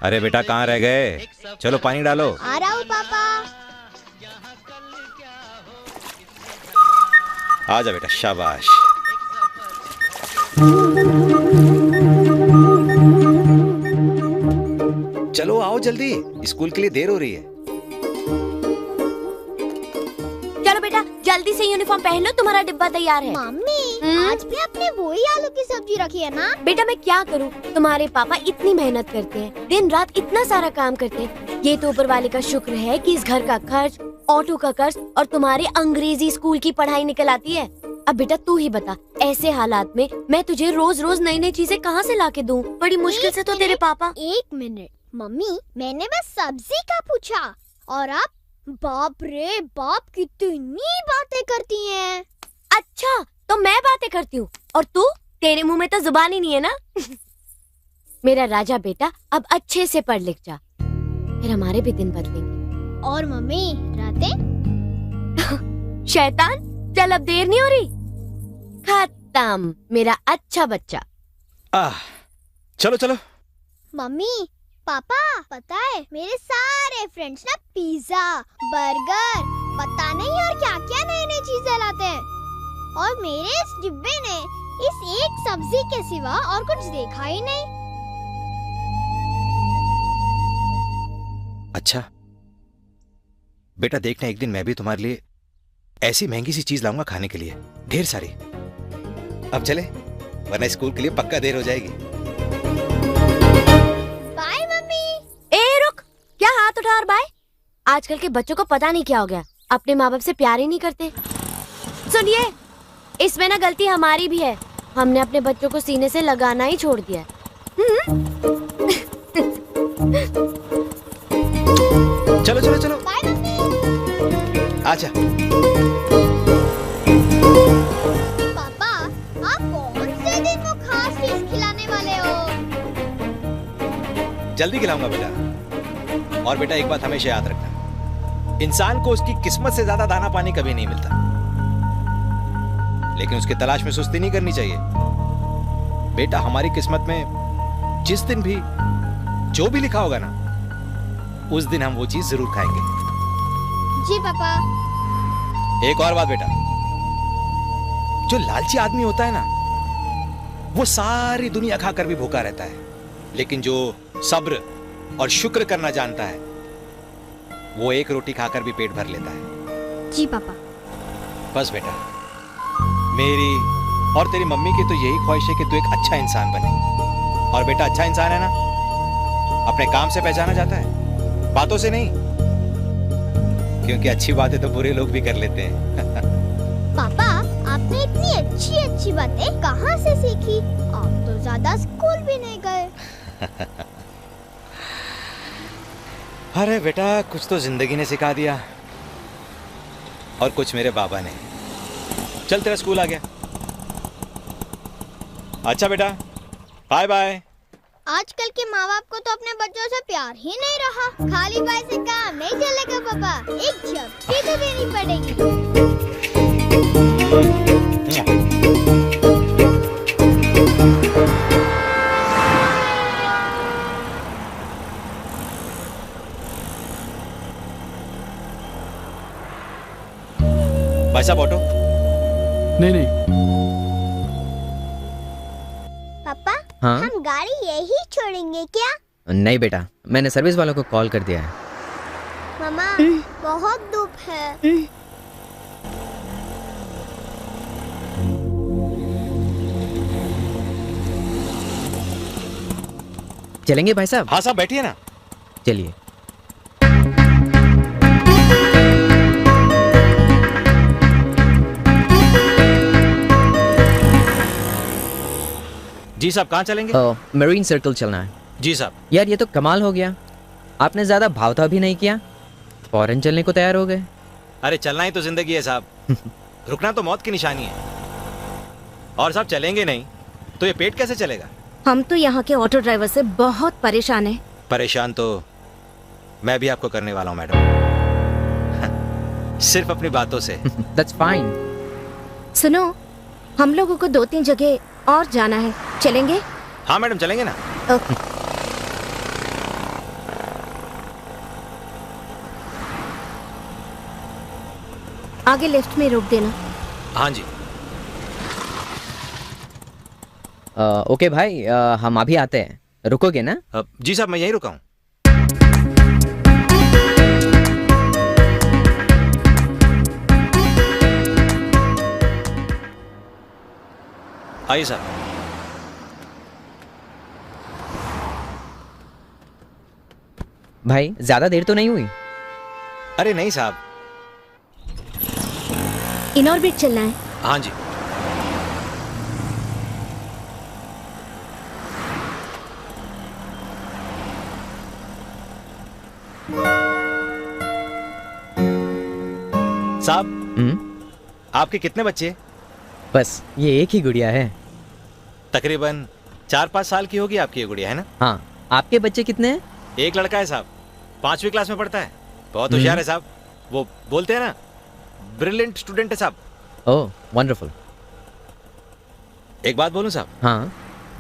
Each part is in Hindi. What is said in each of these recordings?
अरे बेटा कहाँ रह गए? चलो पानी डालो। आ रहा हूँ पापा। आजा बेटा, शाबाश। चलो आओ जल्दी, स्कूल के लिए देर हो रही है। चलो बेटा जल्दी से यूनिफॉर्म पहन लो, तुम्हारा डिब्बा तैयार है। मम्मी आज भी आपने वही आलू की सब्जी रखी है ना? बेटा मैं क्या करूं, तुम्हारे पापा इतनी मेहनत करते हैं, दिन रात इतना सारा काम करते हैं। ये तो ऊपर वाले का शुक्र है कि इस घर का खर्च, ऑटो का कर्ज और तुम्हारे अंग्रेजी स्कूल की पढ़ाई निकल आती है। अब बेटा तू ही बता, ऐसे हालात में मैं तुझे रोज रोज नई नई चीजें कहाँ से लाके दूं? बड़ी मुश्किल से तो तेरे पापा। एक मिनट मम्मी, मैंने बस सब्जी का पूछा और आप बाप रे बाप कितनी बातें करती हैं। अच्छा तो मैं बातें करती हूँ और तू, तेरे मुंह में तो जुबान ही नहीं है ना। मेरा राजा बेटा अब अच्छे से पढ़ लिख जा, फिर हमारे भी दिन बदलेंगे। और मम्मी रातें? शैतान, चल अब देर नहीं हो रही। खत्म मेरा अच्छा बच्चा। चलो चलो। मम्मी पापा पता है मेरे सारे फ्रेंड्स ना पिज्जा, बर्गर, पता नहीं और क्या क्या नई नई चीजें लाते हैं, और मेरे इस डिब्बे ने इस एक सब्जी के सिवा और कुछ देखा ही नहीं। अच्छा बेटा, देखना एक दिन मैं भी तुम्हारे लिए ऐसी महंगी सी चीज लाऊंगा खाने के लिए, ढेर सारी। अब चले, वरना स्कूल के लिए पक्का देर हो जाएगी। Bye mummy. ए रुक, क्या हाथ उठा और बाय? आजकल के बच्चों को पता नहीं क्या हो गया, अपने माँ बाप से प्यार ही नहीं करते। सुनिए, इसमें ना गलती हमारी भी है, हमने अपने बच्चों को सीने से लगाना ही छोड़ दिया है। चलो चलो चलो। Bye mummy. आजा। पापा आप कौन से दिन वो खास चीज खिलाने वाले हो? जल्दी खिलाऊंगा बेटा। और बेटा एक बात हमेशा याद रखना, इंसान को उसकी किस्मत से ज्यादा दाना पानी कभी नहीं मिलता, लेकिन उसकी तलाश में सुस्ती नहीं करनी चाहिए। बेटा हमारी किस्मत में जिस दिन भी जो भी लिखा होगा ना, उस दिन हम वो चीज जरूर खाएंगे। जी पापा। एक और बात बेटा, जो लालची आदमी होता है ना, वो सारी दुनिया खाकर भी भूखा रहता है, लेकिन जो सब्र और शुक्र करना जानता है, वो एक रोटी खाकर भी पेट भर लेता है। जी पापा। बस बेटा, मेरी और तेरी मम्मी की तो यही ख्वाहिश है कि तू एक अच्छा इंसान बने। और बेटा अच्छा इंसान है ना, अपने काम से पहचाना जाता है, बातों से नहीं, क्योंकि अच्छी बातें तो बुरे लोग भी कर लेते हैं। पापा आपने इतनी अच्छी अच्छी बातें कहाँ से सीखी? आप तो ज्यादा स्कूल भी नहीं गए। अरे बेटा, कुछ तो जिंदगी ने सिखा दिया और कुछ मेरे बाबा ने। चल तेरा स्कूल आ गया। अच्छा बेटा, बाय बाय। आजकल के माँ बाप को तो अपने बच्चों से प्यार ही नहीं रहा। खाली बाय से काम नहीं चलेगा पापा, एक झपकी तो देनी पड़ेगी। भाई साहब ऑटो। नहीं पापा हाँ? हम गाड़ी यही छोड़ेंगे क्या? नहीं बेटा, मैंने सर्विस वालों को कॉल कर दिया है। मामा बहुत धूप है। चलेंगे भाई साहब? हाँ साहब बैठिए ना। चलिए। जी साहब कहाँ चलेंगे? मरीन सर्कल चलना है। जी साहब। यार ये तो कमाल हो गया, आपने ज्यादा भावता भी नहीं किया, फौरन चलने को तैयार हो गए। अरे चलना ही तो जिंदगी है साहब, रुकना तो मौत की निशानी है। और साहब चलेंगे नहीं तो ये पेट कैसे चलेगा? हम तो यहाँ के ऑटो ड्राइवर से बहुत परेशान हैं। परेशान तो मैं भी आपको करने वाला हूँ मैडम, सिर्फ अपनी बातों से। That's fine। सुनो, हम लोगों को 2-3 जगह और जाना है, चलेंगे? हाँ मैडम चलेंगे ना। आगे लेफ्ट में रोक देना। हाँ जी। ओके भाई, हम अभी आते हैं, रुकोगे ना? जी साहब, मैं यहीं रुका हूँ। आइए साहब। भाई ज्यादा देर तो नहीं हुई? अरे नहीं साहब। इन ऑर्बिट चलना है। हाँ जी। साहब, आपके कितने बच्चे? बस ये एक ही गुड़िया है। तकरीबन 4-5 साल की होगी आपकी ये गुड़िया, है ना? हाँ, आपके बच्चे कितने हैं? एक लड़का है साहब, 5वीं क्लास में पढ़ता है, बहुत होशियार है साहब। वो बोलते हैं ना, ब्रिलियंट स्टूडेंट है साहब। ओह वंडरफुल। एक बात बोलूं साहब? हाँ।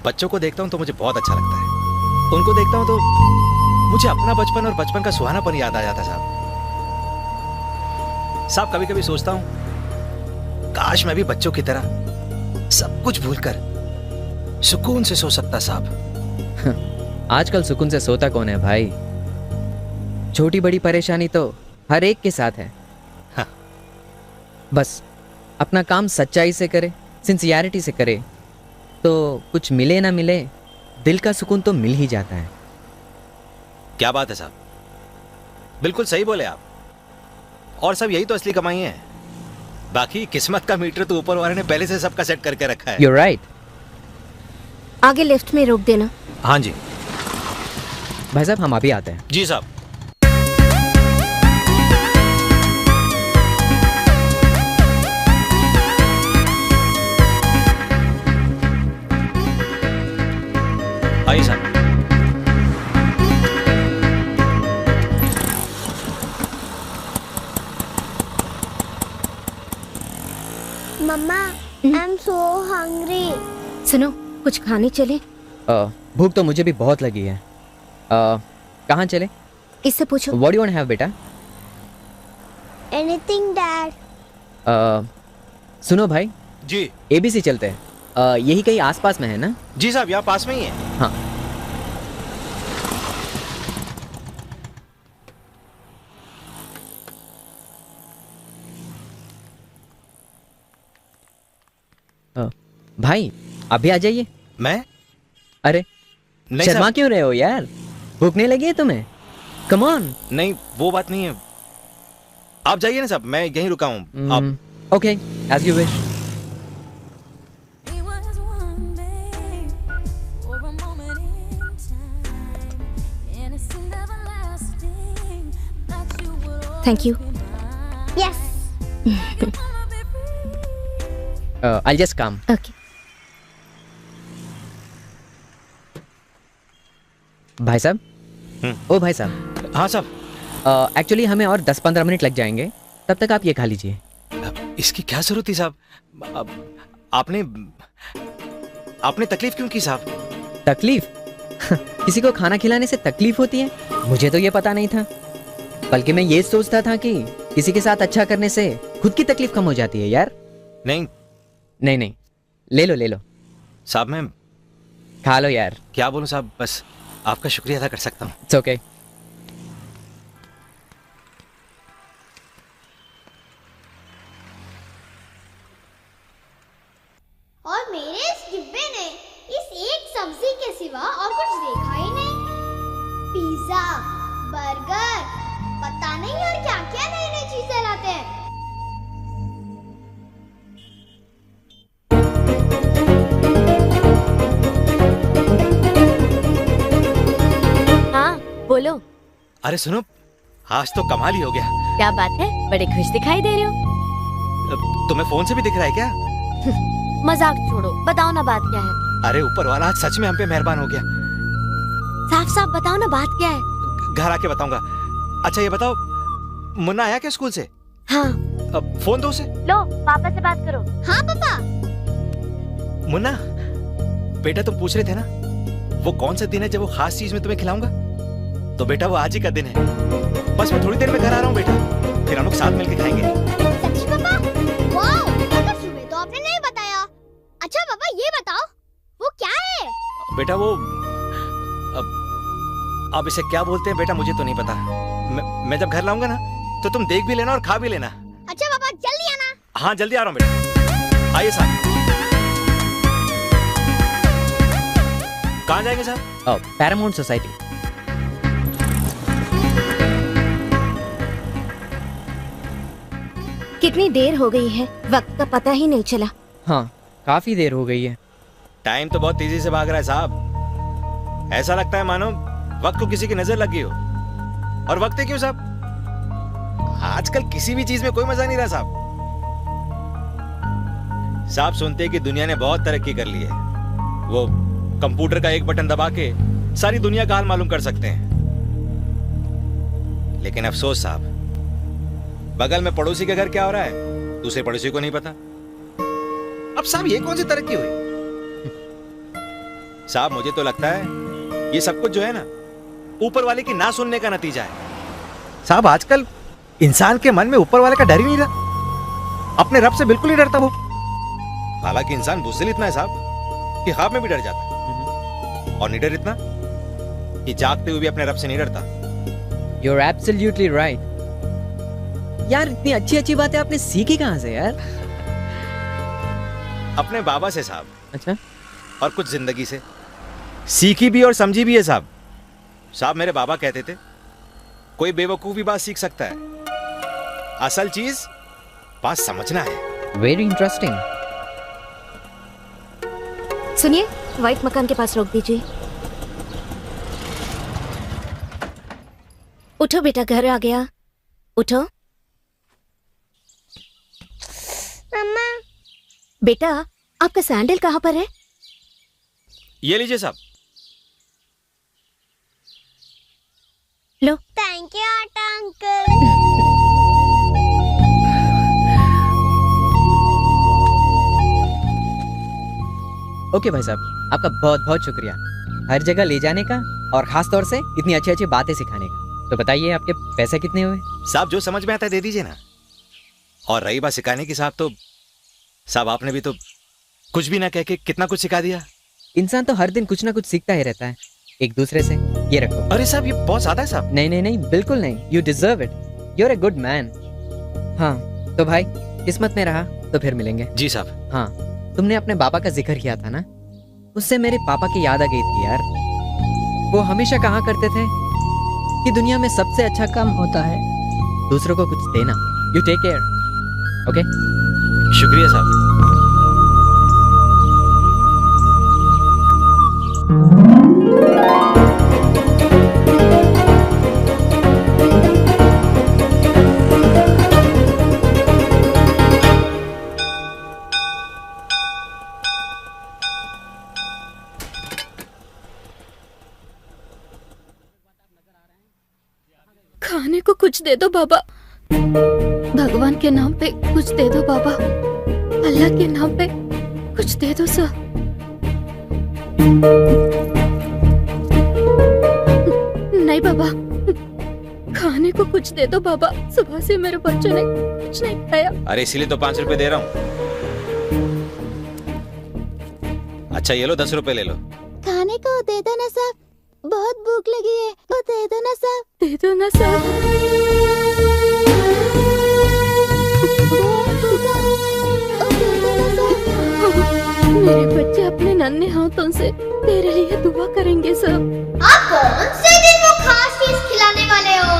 बच्चों को देखता हूं तो मुझे बहुत अच्छा लगता है। उनको देखता हूं तो मुझे अपना बचपन और बचपन का सुहानापन याद आ जाता है साहब। साहब, कभी कभी सोचता हूं काश मैं भी बच्चों की तरह सब कुछ भूलकर सुकून से सो सकता साहब। आजकल सुकून से सोता कौन है भाई? छोटी बड़ी परेशानी तो हर एक के साथ है। हाँ। बस अपना काम सच्चाई से करे, सिंसियरिटी से करे, तो कुछ मिले ना मिले दिल का सुकून तो मिल ही जाता है। क्या बात है साहब, बिल्कुल सही बोले आप। और सब यही तो असली कमाई है। बाकी किस्मत का मीटर तो ऊपर वाले ने पहले से सबका सेट करके रखा है। You're right। आगे लेफ्ट में रोक देना। हाँ जी। भाई साहब, हम अभी आते हैं। जी साहब। आइए साहब। मम्मा, आई एम सो हंग्री। सुनो, कुछ खाने चले? भूख तो मुझे भी बहुत लगी है। कहाँ चले? इससे पूछो। What do you want to have बेटा? Anything dad. सुनो भाई, जी। ABC चलते हैं। यही कहीं आसपास में है ना? जी साहब, यहाँ पास में ही है। हाँ। भाई अभी आ जाइए। मैं? अरे नहीं शर्मा साहब। क्यों रहे हो यार? भूख नहीं लगी है तुम्हें? Come on. नहीं, वो बात नहीं है। आप जाइए ना साहब, मैं यहीं रुका हूँ। आप okay, as you wish. Thank you. Yes. I'll just come। Okay. भाई साहब। ओ भाई साहब। हाँ साहब। एक्चुअली हमें और 10-15 मिनट लग जाएंगे, तब तक आप ये खा लीजिए। इसकी क्या जरूरत थी साहब? आपने तकलीफ क्यों की साहब? तकलीफ? किसी को खाना खिलाने से तकलीफ होती है? मुझे तो ये पता नहीं था, बल्कि मैं ये सोचता था कि किसी के साथ अच्छा करने से खुद की तकलीफ कम हो जाती है यार। नहीं नहीं नहीं, ले लो साहब, मैं खा लो यार। क्या बोलूं साहब, बस आपका शुक्रिया अदा कर सकता हूँ। It's okay. और मेरे इस डिब्बे ने इस एक सब्जी के सिवा और कुछ देखा ही नहीं। पिज्जा, बर्गर, पता नहीं और क्या क्या नई नई चीजें लाते हैं। हाँ बोलो। अरे सुनो, आज तो कमाल ही हो गया। क्या बात है, बड़े खुश दिखाई दे रहे हो। तुम्हें फोन से भी दिख रहा है क्या? मजाक छोड़ो, बताओ ना बात क्या है। अरे ऊपर वाला आज सच में हम पे मेहरबान हो गया। साफ साफ बताओ ना बात क्या है। घर आके बताऊंगा। अच्छा ये बताओ, मुन्ना आया क्या स्कूल से? हाँ। अब फोन दो उसे। लो पापा से बात करो। हाँ पापा। मुन्ना बेटा, तुम पूछ रहे थे ना वो कौन सा दिन है जब वो खास चीज में तुम्हें खिलाऊंगा? तो बेटा वो आज ही का दिन है। बस मैं थोड़ी देर में घर आ रहा हूँ बेटा, फिर हम लोग साथ मिलके खाएंगे। सच्ची पापा ये बताओ वो क्या है? बेटा वो अब इसे क्या बोलते हैं बेटा, मुझे तो नहीं पता। मैं जब घर लाऊंगा ना तो तुम देख भी लेना और खा भी लेना। अच्छा पापा जल्दी आना। हाँ जल्दी आ रहा हूँ बेटा, आइए साहब। कहाँ जाएंगे साहब? Paramount society. कितनी देर हो गई है, वक्त का पता ही नहीं चला। हाँ काफी देर हो गई है। टाइम तो बहुत तेजी से भाग रहा है साहब, ऐसा लगता है मानो वक्त को किसी की नजर लगी हो। और वक्त है क्यों साहब, आजकल किसी भी चीज में कोई मजा नहीं रहा साहब। साहब सुनते हैं कि दुनिया ने बहुत तरक्की कर ली है, वो कंप्यूटर का एक बटन दबा के सारी दुनिया का हाल मालूम कर सकते हैं। लेकिन अफसोस साहब, बगल में पड़ोसी के घर क्या हो रहा है दूसरे पड़ोसी को नहीं पता। अब साहब ये कौन सी तरक्की हुई? साहब मुझे तो लगता है ये सब कुछ जो है ना ऊपर वाले की ना सुनने का नतीजा है। साहब आजकल इंसान के मन में ऊपर वाले का डर ही नहीं रहा, अपने रब से बिल्कुल नहीं डरता वो। हालांकि इंसान बुज़दिल इतना है साहब कि ख्वाब में भी डर जाता है, और निडर इतना कि जागते हुए भी अपने रब से नहीं डरता। You're absolutely right. यार इतनी अच्छी अच्छी बातें आपने सीखी कहाँ से यार? अपने बाबा से साहब। अच्छा। और कुछ जिंदगी से सीखी भी और समझी भी है साहब। साहब मेरे बाबा कहते थे कोई बेवकूफ भी बात सीख सकता है, असल चीज बात समझना है। Very interesting. सुनिए, व्हाइट मकान के पास रोक दीजिए। उठो बेटा, घर आ गया, उठो। मम्मा बेटा आपका सैंडल कहाँ पर है? ये लीजिए साहब। लो। थैंक यू आटा अंकल। ओके भाई साहब, आपका बहुत बहुत शुक्रिया हर जगह ले जाने का और खास तौर से इतनी अच्छी अच्छी बातें सिखाने का। तो बताइए आपके पैसे कितने हुए? साहब जो समझ में आता है दे दीजिए ना। और रही बात सिखाने की साहब, तो साहब आपने भी तो कुछ भी ना कह के कितना कुछ सिखा दिया। इंसान तो हर दिन कुछ ना कुछ सीखता ही रहता है एक दूसरे से। ये रखो। अरे साहब ये बहुत ज्यादा है साहब। नहीं नहीं नहीं, बिल्कुल नहीं, you deserve it, you are a good man. हाँ तो भाई किस्मत में रहा तो फिर मिलेंगे। जी साहब। हाँ तुमने अपने बाबा का जिक्र किया था ना, उससे मेरे पापा की याद आ गई थी यार। वो हमेशा कहा करते थे कि दुनिया में सबसे अच्छा काम होता है दूसरों को कुछ देना। You take care. ओके शुक्रिया साहब। खाने को कुछ दे दो बाबा, भगवान के नाम पे कुछ दे दो बाबा, अल्लाह के नाम पे कुछ दे दो सर। नहीं बाबा, खाने को कुछ दे दो बाबा, सुबह से मेरे बच्चों ने कुछ नहीं खाया। अरे इसीलिए तो 5 रुपए दे रहा हूँ। अच्छा ये लो 10 रुपए ले लो। खाने को दे दो ना साहब, बहुत भूख लगी है, वो दे दो ना साहब। दे दो ना साहब। मेरे बच्चे अपने नन्हे हाथों से तेरे लिए दुआ करेंगे सब। आप कौन से दिन वो खास चीज खिलाने वाले हो?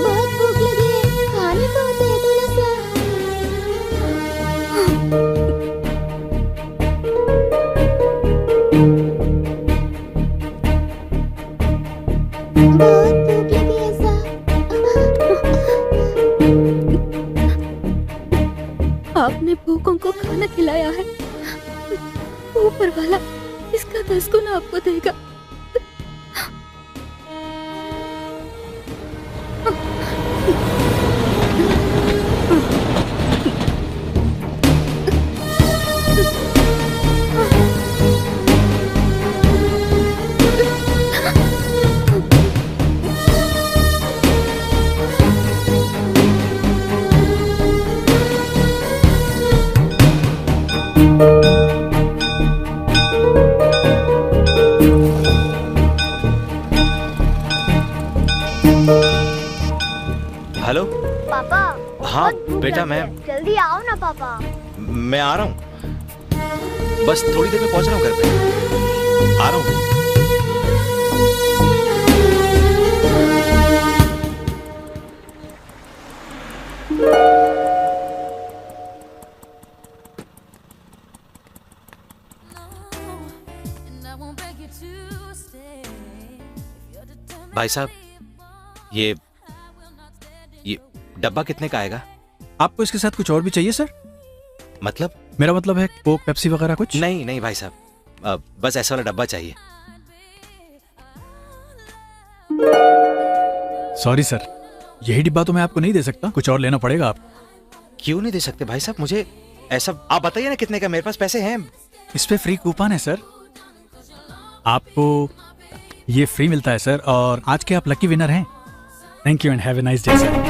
बहुत भूख लगी है, खाने को दे दो ना साहब। बहुत भूख लगी है साहब। आपने भूखों को खाना खिलाया है, ऊपर वाला इसका 10 गुना आपको देगा। हेलो पापा हाँ बहुत भूख बेटा, लगी मैं है। जल्दी आओ ना पापा। मैं आ रहा हूँ, बस थोड़ी देर में पहुंच रहा हूँ घर पे, आ रहा हूँ। भाई साहब, ये डब्बा कितने का आएगा? आपको इसके साथ कुछ और भी चाहिए सर? मतलब? मेरा मतलब है कोक पेप्सी वगैरह कुछ? नहीं नहीं भाई साहब, बस ऐसा वाला डब्बा चाहिए। सॉरी सर, यही डिब्बा तो मैं आपको नहीं दे सकता, कुछ और लेना पड़ेगा आप। क्यों नहीं दे सकते भाई साहब? मुझे ऐसा आप बताइए ना कितने का, मेरे पास पैसे हैं। इस पे फ्री कूपन है सर, आपको ये फ्री मिलता है सर, और आज के आप लकी विनर हैं। Thank you and have a nice day sir.